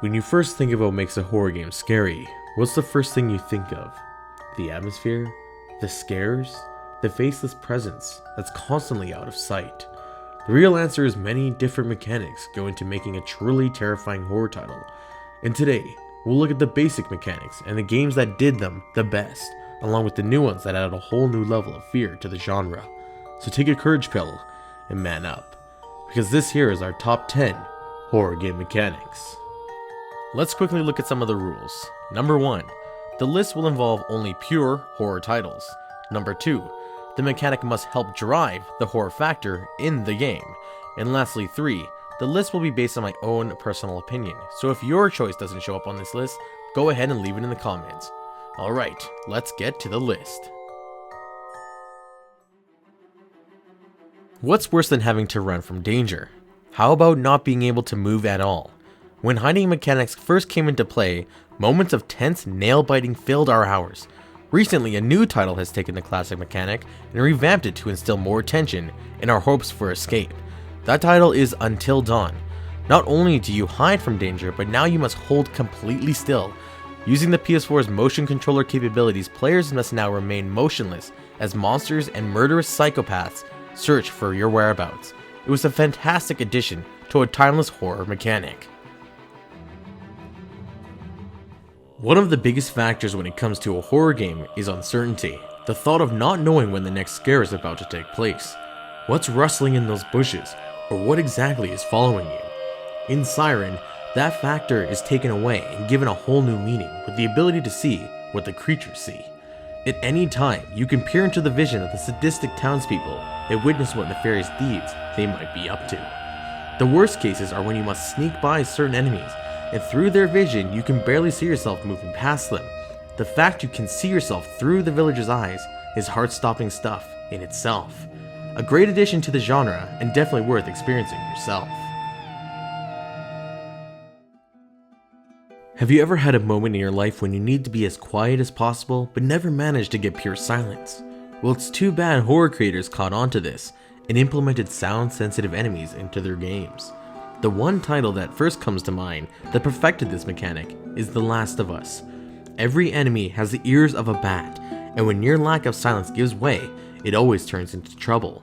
When you first think of what makes a horror game scary, what's the first thing you think of? The atmosphere? The scares? The faceless presence that's constantly out of sight? The real answer is many different mechanics go into making a truly terrifying horror title. And today, we'll look at the basic mechanics and the games that did them the best, along with the new ones that added a whole new level of fear to the genre. So take a courage pill and man up, because this here is our top 10 horror game mechanics. Let's quickly look at some of the rules. Number 1. The list will involve only pure horror titles. Number 2. The mechanic must help drive the horror factor in the game. And lastly 3. The list will be based on my own personal opinion, so if your choice doesn't show up on this list, go ahead and leave it in the comments. Alright, let's get to the list. What's worse than having to run from danger? How about not being able to move at all? When hiding mechanics first came into play, moments of tense, nail-biting filled our hours. Recently, a new title has taken the classic mechanic and revamped it to instill more tension in our hopes for escape. That title is Until Dawn. Not only do you hide from danger, but now you must hold completely still. Using the PS4's motion controller capabilities, players must now remain motionless as monsters and murderous psychopaths search for your whereabouts. It was a fantastic addition to a timeless horror mechanic. One of the biggest factors when it comes to a horror game is uncertainty. The thought of not knowing when the next scare is about to take place. What's rustling in those bushes, or what exactly is following you? In Siren, that factor is taken away and given a whole new meaning with the ability to see what the creatures see. At any time, you can peer into the vision of the sadistic townspeople and witness what nefarious deeds they might be up to. The worst cases are when you must sneak by certain enemies, and through their vision, you can barely see yourself moving past them. The fact you can see yourself through the villager's eyes is heart-stopping stuff in itself. A great addition to the genre, and definitely worth experiencing yourself. Have you ever had a moment in your life when you need to be as quiet as possible, but never managed to get pure silence? Well, it's too bad horror creators caught on to this, and implemented sound-sensitive enemies into their games. The one title that first comes to mind that perfected this mechanic is The Last of Us. Every enemy has the ears of a bat, and when your lack of silence gives way, it always turns into trouble.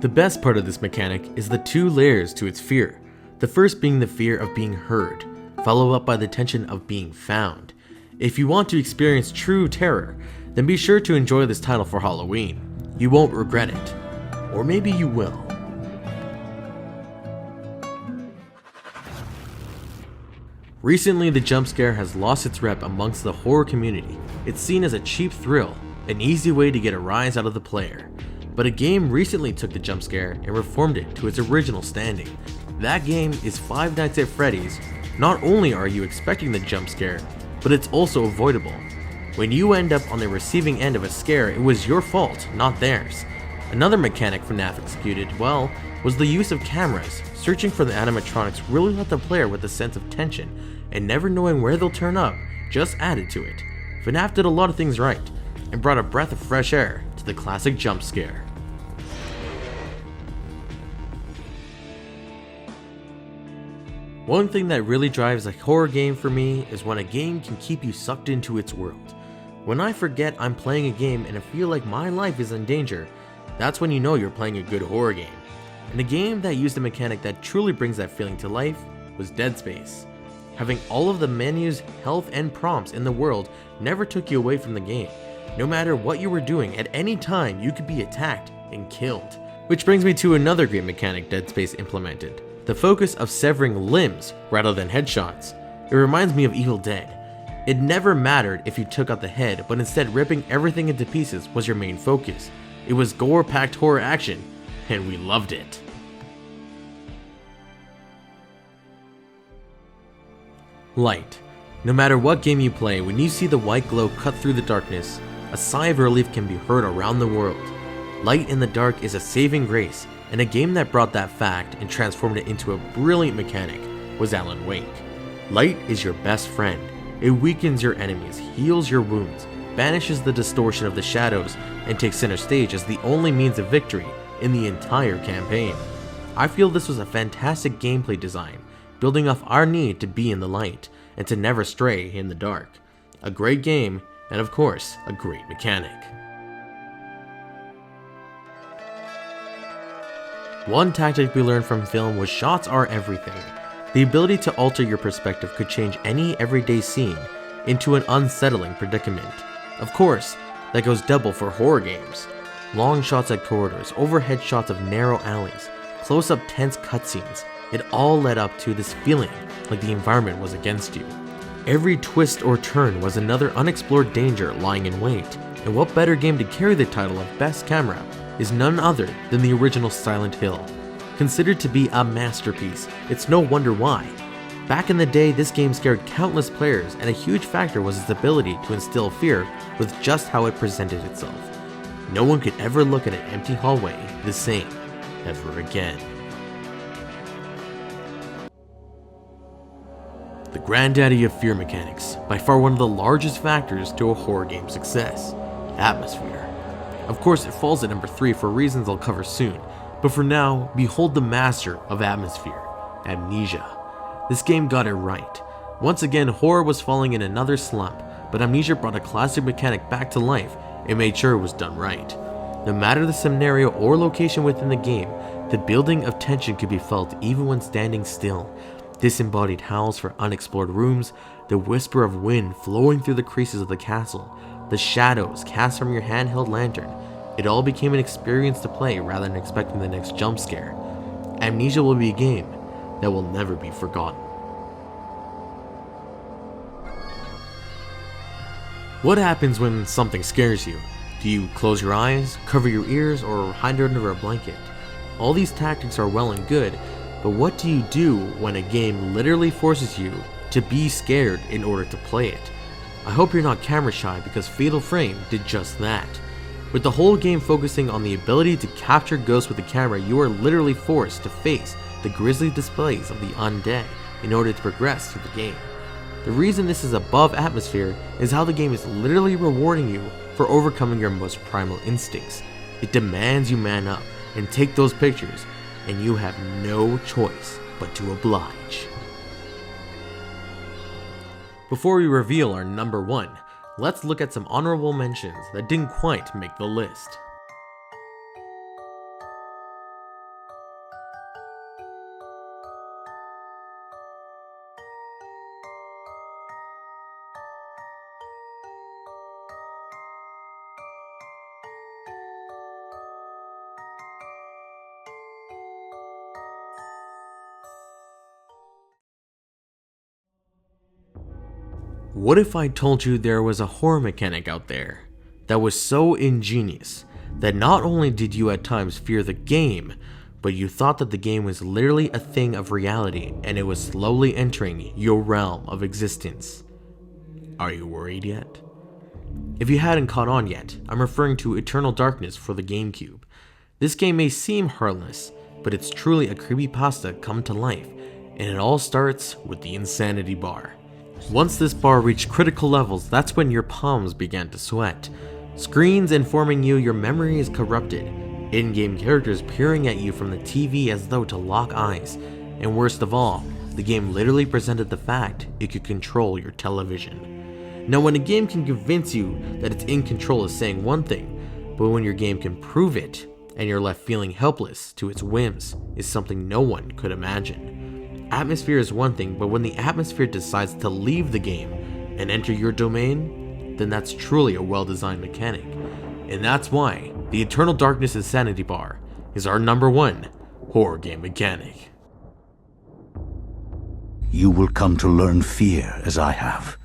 The best part of this mechanic is the two layers to its fear. The first being the fear of being heard, followed up by the tension of being found. If you want to experience true terror, then be sure to enjoy this title for Halloween. You won't regret it. Or maybe you will. Recently, the jump scare has lost its rep amongst the horror community. It's seen as a cheap thrill, an easy way to get a rise out of the player. But a game recently took the jump scare and reformed it to its original standing. That game is Five Nights at Freddy's. Not only are you expecting the jump scare, but it's also avoidable. When you end up on the receiving end of a scare, it was your fault, not theirs. Another mechanic FNAF executed well was the use of cameras. Searching for the animatronics really left the player with a sense of tension, and never knowing where they'll turn up just added to it. FNAF did a lot of things right, and brought a breath of fresh air to the classic jump scare. One thing that really drives a horror game for me is when a game can keep you sucked into its world. When I forget I'm playing a game and I feel like my life is in danger, that's when you know you're playing a good horror game. And a game that used a mechanic that truly brings that feeling to life was Dead Space. Having all of the menus, health, and prompts in the world never took you away from the game. No matter what you were doing, at any time you could be attacked and killed. Which brings me to another great mechanic Dead Space implemented. The focus of severing limbs rather than headshots. It reminds me of Evil Dead. It never mattered if you took out the head, but instead ripping everything into pieces was your main focus. It was gore-packed horror action, and we loved it. Light. No matter what game you play, when you see the white glow cut through the darkness, a sigh of relief can be heard around the world. Light in the dark is a saving grace, and a game that brought that fact and transformed it into a brilliant mechanic was Alan Wake. Light is your best friend. It weakens your enemies, heals your wounds, banishes the distortion of the shadows, and takes center stage as the only means of victory in the entire campaign. I feel this was a fantastic gameplay design, building off our need to be in the light and to never stray in the dark. A great game, and of course, a great mechanic. One tactic we learned from film was shots are everything. The ability to alter your perspective could change any everyday scene into an unsettling predicament. Of course, that goes double for horror games. Long shots at corridors, overhead shots of narrow alleys, close-up tense cutscenes, it all led up to this feeling like the environment was against you. Every twist or turn was another unexplored danger lying in wait, and what better game to carry the title of Best Camera is none other than the original Silent Hill. Considered to be a masterpiece, it's no wonder why. Back in the day, this game scared countless players, and a huge factor was its ability to instill fear with just how it presented itself. No one could ever look at an empty hallway the same ever again. The granddaddy of fear mechanics, by far one of the largest factors to a horror game's success, atmosphere. Of course, it falls at number 3 for reasons I'll cover soon, but for now, behold the master of atmosphere, Amnesia. This game got it right. Once again, horror was falling in another slump, but Amnesia brought a classic mechanic back to life and made sure it was done right. No matter the scenario or location within the game, the building of tension could be felt even when standing still. Disembodied howls for unexplored rooms, the whisper of wind flowing through the creases of the castle, the shadows cast from your handheld lantern, it all became an experience to play rather than expecting the next jump scare. Amnesia will be a game that will never be forgotten. What happens when something scares you? Do you close your eyes, cover your ears, or hide under a blanket? All these tactics are well and good, but what do you do when a game literally forces you to be scared in order to play it? I hope you're not camera shy, because Fatal Frame did just that. With the whole game focusing on the ability to capture ghosts with the camera, you are literally forced to face the grisly displays of the undead in order to progress through the game. The reason this is above atmosphere is how the game is literally rewarding you for overcoming your most primal instincts. It demands you man up and take those pictures, and you have no choice but to oblige. Before we reveal our number 1, let's look at some honorable mentions that didn't quite make the list. What if I told you there was a horror mechanic out there that was so ingenious that not only did you at times fear the game, but you thought that the game was literally a thing of reality and it was slowly entering your realm of existence? Are you worried yet? If you hadn't caught on yet, I'm referring to Eternal Darkness for the Gamecube. This game may seem harmless, but it's truly a creepypasta come to life, and it all starts with the insanity bar. Once this bar reached critical levels, that's when your palms began to sweat. Screens informing you your memory is corrupted, in-game characters peering at you from the TV as though to lock eyes, and worst of all, the game literally presented the fact it could control your television. Now, when a game can convince you that it's in control is saying one thing, but when your game can prove it, and you're left feeling helpless to its whims, is something no one could imagine. Atmosphere is one thing, but when the atmosphere decides to leave the game and enter your domain, then that's truly a well-designed mechanic. And that's why the Eternal Darkness Insanity Bar is our number 1 horror game mechanic. You will come to learn fear as I have.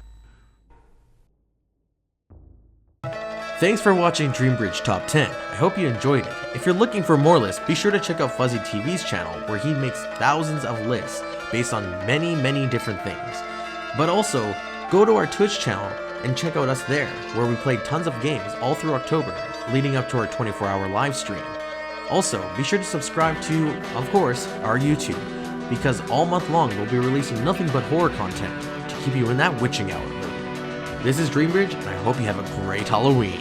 Thanks for watching Dream Bridge Top 10. I hope you enjoyed it. If you're looking for more lists, be sure to check out FuzzyTv's channel, where he makes thousands of lists based on many different things. But also, go to our Twitch channel and check out us there, where we play tons of games all through October, leading up to our 24-hour live stream. Also, be sure to subscribe to, of course, our YouTube, because all month long we'll be releasing nothing but horror content to keep you in that witching hour mood. This is Dreambridge, and I hope you have a great Halloween.